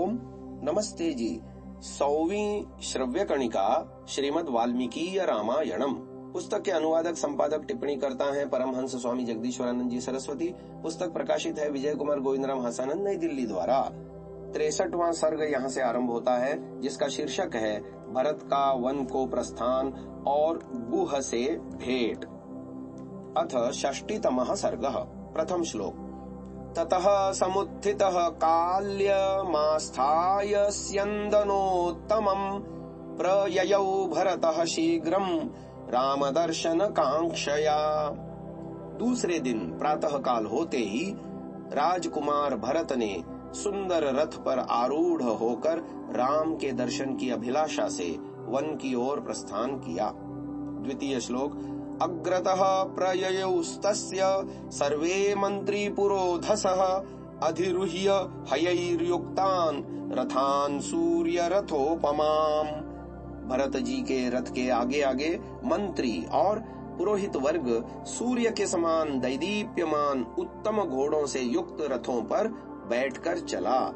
ओम नमस्ते जी। 100वीं श्रव्य कणिका श्रीमद् वाल्मीकि रामायणम पुस्तक के अनुवादक संपादक टिप्पणी करता है परमहंस स्वामी जगदीश्वरानंद जी सरस्वती। पुस्तक प्रकाशित है विजय कुमार गोविंदराम हसानंद नई दिल्ली द्वारा। 63वां सर्ग यहाँ से आरंभ होता है, जिसका शीर्षक है भरत का वन को प्रस्थान और गुह से भेंट। अथ 6तमः सर्गः। प्रथम श्लोक। ततः समुत्थितः काल्यमास्थाय स्यन्दनोत्तमम् प्रययौ भरतः शीघ्रं रामदर्शन कांक्षया। दूसरे दिन प्रातः काल होते ही राजकुमार भरत ने सुंदर रथ पर आरूढ़ होकर राम के दर्शन की अभिलाषा से वन की ओर प्रस्थान किया। द्वितीय श्लोक। अग्रतः प्रययौस्तस्य सर्वे मंत्री पुरोधसः अधिरुह्य हयैर्युक्तान् रथान् सूर्य रथोपमाम्। भरत जी के रथ के आगे आगे मंत्री और पुरोहित वर्ग सूर्य के समान दैदीप्यमान उत्तम घोड़ों से युक्त रथों पर बैठकर चला।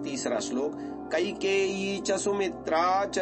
तीसरा श्लोक। कैकेयी च सुमित्रा च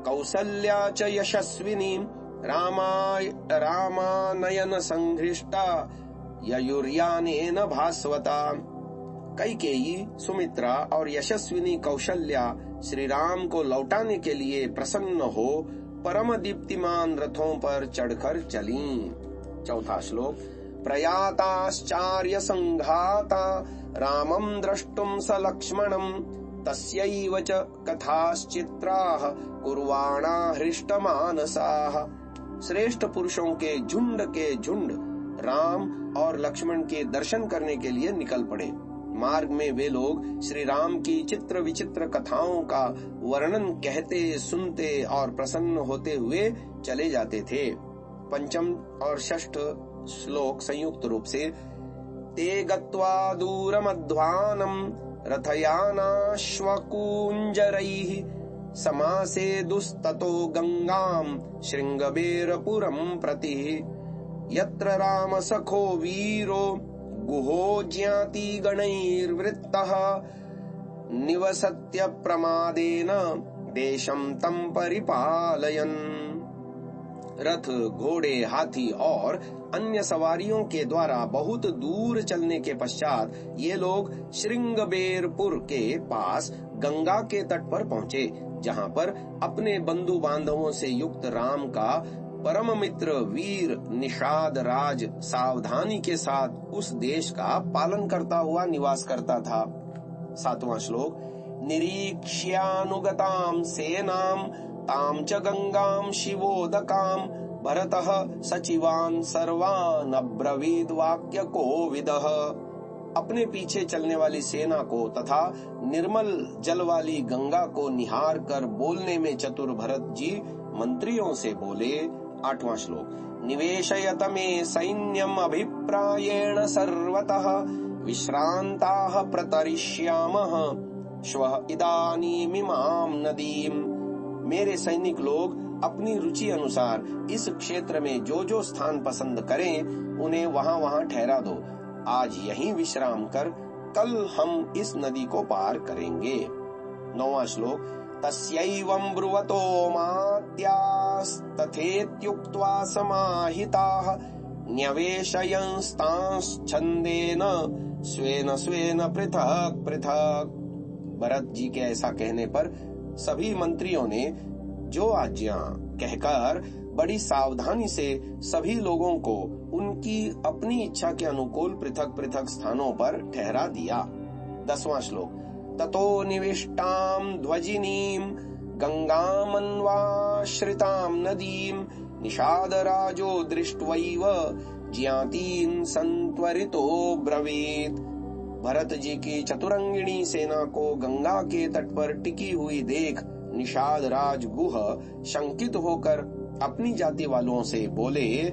कौसल्या च यशस्विनी रामानयन संघृष्टा ययुर्यानेन भास्वता। कैकेयी, सुमित्रा और यशस्विनी कौशल्या श्री राम को लौटाने के लिए प्रसन्न हो परम दीप्तिमान रथों पर चढ़कर चलीं। चौथा श्लोक। प्रयाताश्चार्य संघाता रामं द्रष्टुं स लक्ष्मणं तस्यैव च कथाश्चित्राः कुर्वाणा हृष्टमानसाः। श्रेष्ठ पुरुषों के झुंड राम और लक्ष्मण के दर्शन करने के लिए निकल पड़े। मार्ग में वे लोग श्री राम की चित्र विचित्र कथाओं का वर्णन कहते, सुनते और प्रसन्न होते हुए चले जाते थे। पंचम और षष्ठ श्लोक संयुक्त रूप से। ते गत्वा दूरमध्वानम् रथयानाश्वकूंजरैः समासेदुस्ततो गंगाम् शृंगबेरपुरं प्रति। यत्र राम सखो वीरो गुहो ज्ञाति गणैर्वृत्तः निवसत्य प्रमादेन देशं तं परिपालयन्। रथ, घोड़े, हाथी और अन्य सवारियों के द्वारा बहुत दूर चलने के पश्चात ये लोग श्रृंगबेरपुर के पास गंगा के तट पर पहुँचे, जहाँ पर अपने बंधु बांधवों से युक्त राम का परम मित्र वीर निषाद राज सावधानी के साथ उस देश का पालन करता हुआ निवास करता था। 7वां श्लोक। निरीक्ष्यानुगतां सेनां तां च गंगां शिवोदकां भरतः सचिवान् सर्वान् अब्रवीद् वाक्य कोविदः। अपने पीछे चलने वाली सेना को तथा निर्मल जल वाली गंगा को निहार कर बोलने में चतुर भरत जी मंत्रियों से बोले। 8वां श्लोक। निवेशयत मे सैन्यम् अभिप्रायेण सर्वतः विश्रान्ताः प्रतरिष्यामः श्वः इदानीमिमां नदीम्। मेरे सैनिक लोग अपनी रुचि अनुसार इस क्षेत्र में जो जो स्थान पसंद करें उन्हें वहाँ वहाँ ठहरा दो। आज यहीं विश्राम कर कल हम इस नदी को पार करेंगे। 9वां श्लोक। तस्यैवं ब्रुवतो मात्यास्तथेत्युक्त्वा समाहिताः न्यवेशयंस्तांश्छन्देन स्वेन स्वेन पृथक पृथक। भरत जी के ऐसा कहने पर सभी मंत्रियों ने जो आज्ञा कहकर बड़ी सावधानी से सभी लोगों को उनकी अपनी इच्छा के अनुकूल पृथक पृथक स्थानों पर ठहरा दिया। 10वां श्लोक। ततो निविष्टां ध्वजिनीं गंगामन्वाश्रितां नदीं निषादराजो दृष्ट्वैव ज्ञातीन् संत्वरितो ब्रवीत्। भरत जी की चतुरंगिणी सेना को गंगा के तट पर टिकी हुई देख निषाद राज गुह शंकित होकर अपनी जाति वालों से बोले।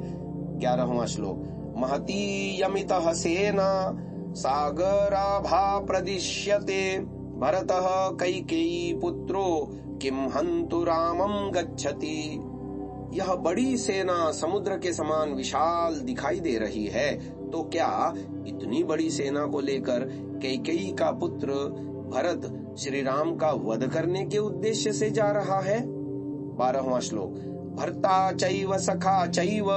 11वां श्लोक। महती यमितः सेना सागराभा प्रदिश्यते भरतः कैकेयी पुत्रो किम हन्तु रामं गच्छति। यह बड़ी सेना समुद्र के समान विशाल दिखाई दे रही है, तो क्या इतनी बड़ी सेना को लेकर कैकेयी का पुत्र भरत श्री राम का वध करने के उद्देश्य से जा रहा है। 12वां श्लोक। भर्ता चैव सखा चैव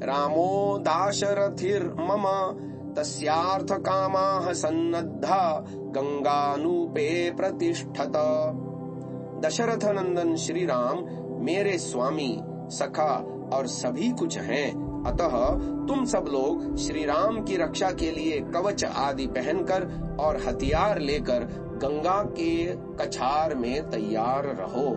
रामो दाशरथिर्मम तस्यार्थ कामाः सन्नद्धा गंगानूपे प्रतिष्ठत। दशरथ नंदन श्री राम मेरे स्वामी, सखा और सभी कुछ हैं, अतः तुम सब लोग श्री राम की रक्षा के लिए कवच आदि पहनकर और हथियार लेकर गंगा के कछार में तैयार रहो।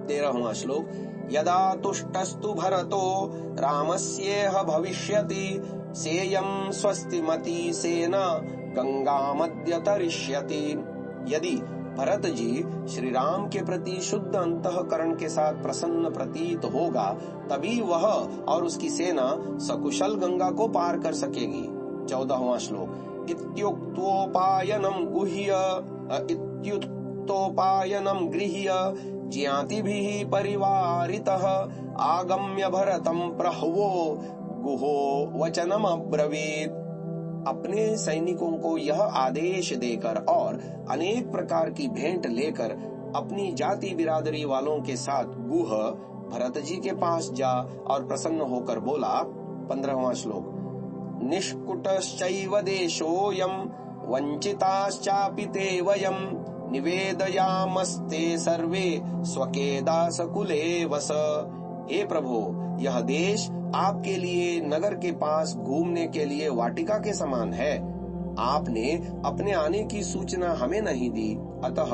13वां श्लोक। यदा तुष्टस्तु भरतो रामस्येह भविष्यति सेयं स्वस्तिमती सेना गंगामद्य तरिष्यति। यदि भरत जी श्री राम के प्रति शुद्ध अंतःकरण के साथ प्रसन्न प्रतीत होगा, तभी वह और उसकी सेना सकुशल गंगा को पार कर सकेगी। 14वां श्लोक। इत्युक्तोपायनम गृह्य ज्ञातिभिः परिवारितः आगम्य भरतं प्रह्वो गुहो वचनम अब्रवीत्। अपने सैनिकों को यह आदेश देकर और अनेक प्रकार की भेंट लेकर अपनी जाति बिरादरी वालों के साथ गुह भरत जी के पास जा और प्रसन्न होकर बोला। 15वां श्लोक। निष्कुटश्चैव देशोऽयं वंचिताश्चापि ते वयं निवेदयामस्ते सर्वे स्वके दासकुले वस। हे प्रभु, यह देश आपके लिए नगर के पास घूमने के लिए वाटिका के समान है। आपने अपने आने की सूचना हमें नहीं दी, अतः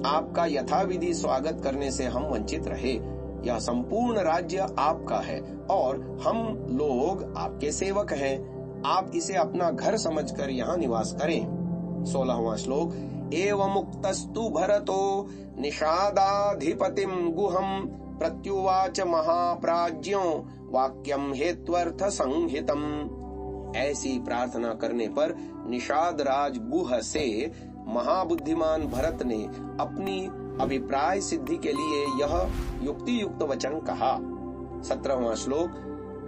आपका यथाविधि स्वागत करने से हम वंचित रहे। यह संपूर्ण राज्य आपका है और हम लोग आपके सेवक हैं। आप इसे अपना घर समझकर यहाँ निवास करें। 16वां श्लोक। एवमुक्तस्तु भरतो निषादाधिपतिं गुहं प्रत्युवाच महाप्राज्ञो वाक्यम हेत्वर्थ संहितम। ऐसी प्रार्थना करने पर निषाद राज गुह से महाबुद्धिमान भरत ने अपनी अभिप्राय सिद्धि के लिए यह युक्ति युक्त वचन कहा। 17वां श्लोक।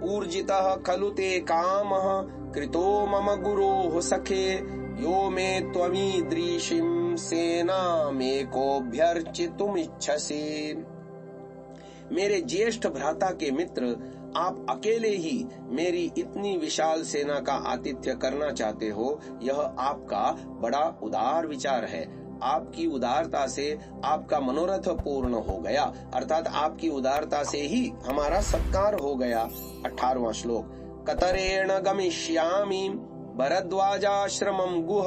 ऊर्जितः खलु ते कामः कृतो मम गुरोः सखे यो मे त्वमीदृशीं सेनामेकोऽभ्यर्चितुमिच्छसि। मेरे ज्येष्ठ भ्राता के मित्र, आप अकेले ही मेरी इतनी विशाल सेना का आतिथ्य करना चाहते हो, यह आपका बड़ा उदार विचार है। आपकी उदारता से आपका मनोरथ पूर्ण हो गया, अर्थात आपकी उदारता से ही हमारा सत्कार हो गया। 18वां श्लोक। कतरेण गमिष्यामि भरद्वाजाश्रमं गुह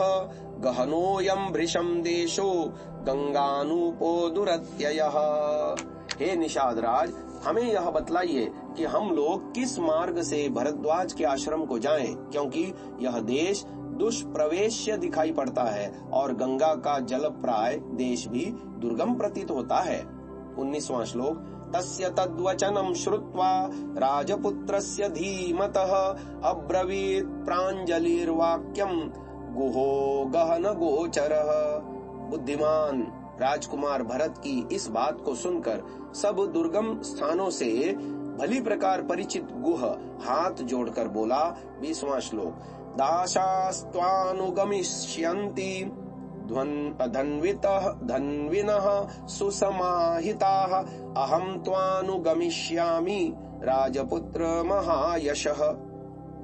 गहनोऽयं भृशं देशो गंगानूपो दुरत्ययः। हे निषाद राज, हमें यह बतलाइए कि हम लोग किस मार्ग से भरद्वाज के आश्रम को जाएं, क्योंकि यह देश दुष्प्रवेश्य दिखाई पड़ता है और गंगा का जल प्राय देश भी दुर्गम प्रतीत होता है। 19वां श्लोक। तस्य तद्वचनं श्रुत्वा राजपुत्रस्य धीमतः अब्रवीत् प्राञ्जलिर्वाक्यं गुहो गहन गोचरः। बुद्धिमान राजकुमार भरत की इस बात को सुनकर सब दुर्गम स्थानों से भली प्रकार परिचित गुह हाथ जोड़कर बोला। 20वां श्लोक। दाशास्त्वानुगमिष्यन्ति धन्विनः सुसमाहिताः अहं त्वानुगमिष्यामि राजपुत्र महायशः।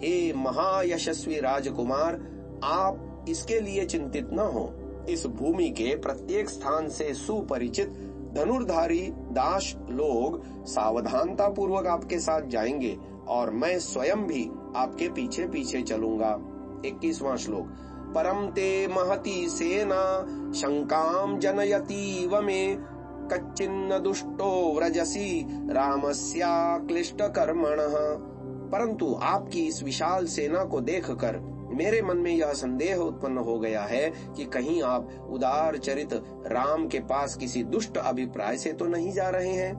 हे महायशस्वी राजकुमार, आप इसके लिए चिंतित न हो। इस भूमि के प्रत्येक स्थान से सुपरिचित धनुर्धारी दास लोग सावधानता पूर्वक आपके साथ जाएंगे और मैं स्वयं भी आपके पीछे पीछे चलूंगा। 21वां श्लोक। परम ते महती सेना शंकाम जनयतीव मे कच्चिन्न दुष्टो व्रजसी रामस्या क्लिष्ट कर्मणः। परंतु आपकी इस विशाल सेना को देखकर मेरे मन में यह संदेह उत्पन्न हो गया है कि कहीं आप उदार चरित राम के पास किसी दुष्ट अभिप्राय से तो नहीं जा रहे हैं।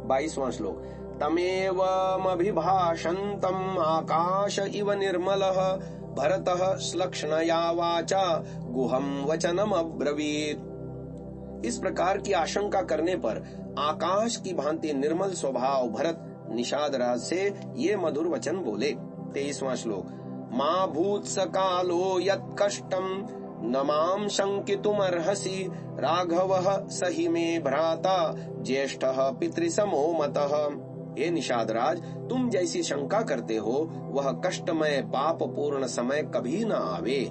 22वां श्लोक। तमेवमभिभाषन्तम् आकाश इव निर्मलः भरतः श्लक्ष्णया वाचा गुहं वचनम अब्रवीत्। इस प्रकार की आशंका करने पर आकाश की भांति निर्मल स्वभाव भरत निषाद राज से ये मधुर वचन बोले। 23वां श्लोक। मा भूत्स कालो यत् कष्टं न मां शंकितुमर्हसि राघवः सहि मे भ्राता ज्येष्ठः पितृसमो मतः। हे निषादराज, तुम जैसी शंका करते हो वह कष्टमय पाप पूर्ण समय कभी न आवे।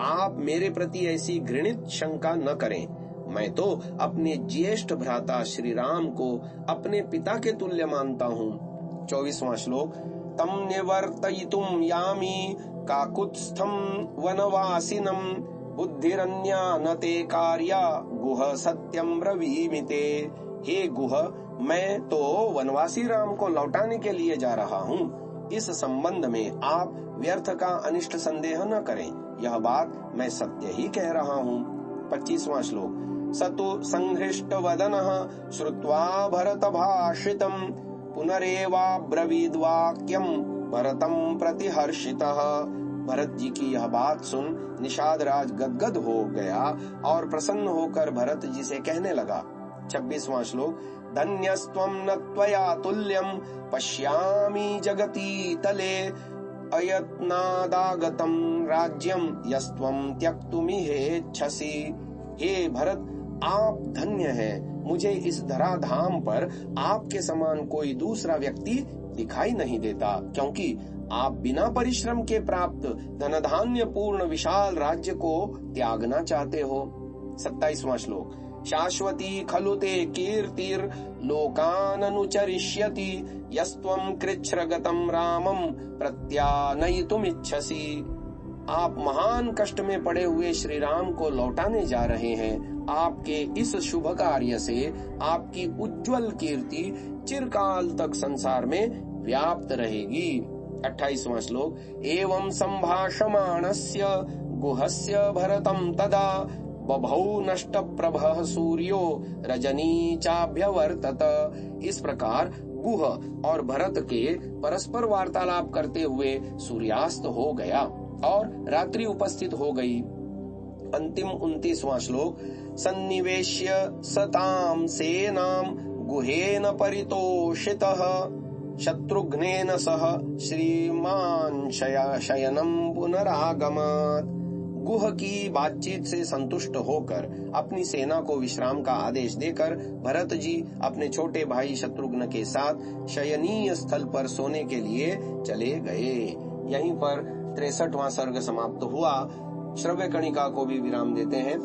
आप मेरे प्रति ऐसी घृणित शंका न करें। मैं तो अपने ज्येष्ठ भ्राता श्री राम को अपने पिता के तुल्य मानता हूँ। 24वां श्लोक। तम निवर्तयितुम यामि काकुत्स्थम वनवासिनम बुद्धिरन्या न ते कार्या गुह सत्यम ब्रवीमिते। हे गुह, मैं तो वनवासी राम को लौटाने के लिए जा रहा हूँ। इस संबंध में आप व्यर्थ का अनिष्ट संदेह न करें। यह बात मैं सत्य ही कह रहा हूँ। 25वां श्लोक। सतु संहृष्ट वदनः श्रुत्वा भरत भाषितम् पुनरेवाब्रवीद्वाक्यम् भरतम प्रतिहर्षितः। भरत जी की यह बात सुन निषाद राज गदगद हो गया और प्रसन्न होकर भरत जी से कहने लगा। 26वां श्लोक। धन्यस्त्वं न त्वया तुल्यं पश्यामि जगति तले अयत्नादागतं राज्यं यस्त्वं त्यक्तुमिहेच्छसि। हे भरत, आप धन्य हैं। मुझे इस धराधाम पर आपके समान कोई दूसरा व्यक्ति दिखाई नहीं देता, क्योंकि आप बिना परिश्रम के प्राप्त धनधान्य पूर्ण विशाल राज्य को त्यागना चाहते हो। 27वां श्लोक। शाश्वती खलु ते कीर्तिर् लोकाननुचरिष्यति यस्त्वं कृच्छ्रगतं रामं प्रत्यानयितुमिच्छसि। आप महान कष्ट में पड़े हुए श्री राम को लौटाने जा रहे हैं। आपके इस शुभ कार्य से आपकी उज्जवल कीर्ति चिरकाल तक संसार में व्याप्त रहेगी। 28वां श्लोक। एवं संभाषमाणस्य गुहस्य भरतं तदा बभौ नष्ट प्रभः सूर्यो रजनी चाभ्यवर्तत। इस प्रकार गुह और भरत के परस्पर वार्तालाप करते हुए सूर्यास्त हो गया और रात्रि उपस्थित हो गई। अंतिम 29वां श्लोक। सन्निवेश्य सतां सेनां गुहेन परितोषितः शत्रुघ्नेन सह श्रीमान् शयनं पुनरागमत्। गुह की बातचीत से संतुष्ट होकर अपनी सेना को विश्राम का आदेश देकर भरत जी अपने छोटे भाई शत्रुघ्न के साथ शयनीय स्थल पर सोने के लिए चले गए। यहीं पर 63वां सर्ग समाप्त हुआ। श्रव्य कणिका को भी विराम देते हैं।